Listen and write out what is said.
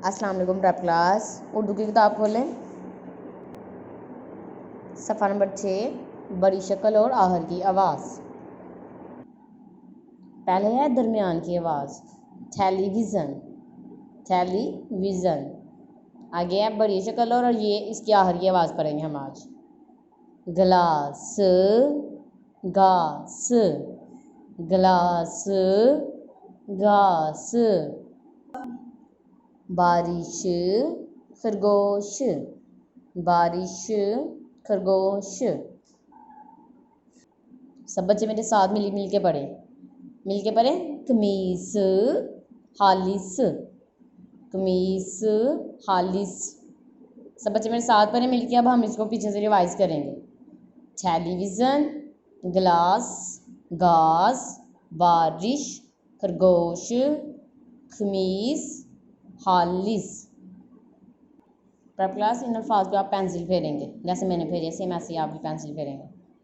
अस्सलाम वालेकुम prep class. Urdu की किताब खोलें, सफ़ा नंबर 6, बड़ी शक्ल और आहर की आवाज़। पहले है दरमियान की आवाज़, टेलीविज़न, टेलीविज़न। आगे है बड़ी शक्ल और ये इसकी आहर की आवाज़ पढ़ेंगे हम आज। ग्लास, गास, ग्लास, गास। बारिश, खरगोश, बारिश, खरगोश। सब बच्चे मेरे साथ मिल के पढ़ें। कमीस, हालिस, कमीस, हालिस। सब बच्चे मेरे साथ पढ़ें मिल के। अब हम इसको पीछे से रिवाइज करेंगे। टेलीविज़न, ग्लास, गास, बारिश, खरगोश, खमीस, हालिस। प्रेप क्लास इन अल्फाज पे आप पेंसिल फेरेंगे, जैसे मैंने फेरे सेम ऐसे आप भी पेंसिल फेरेंगे।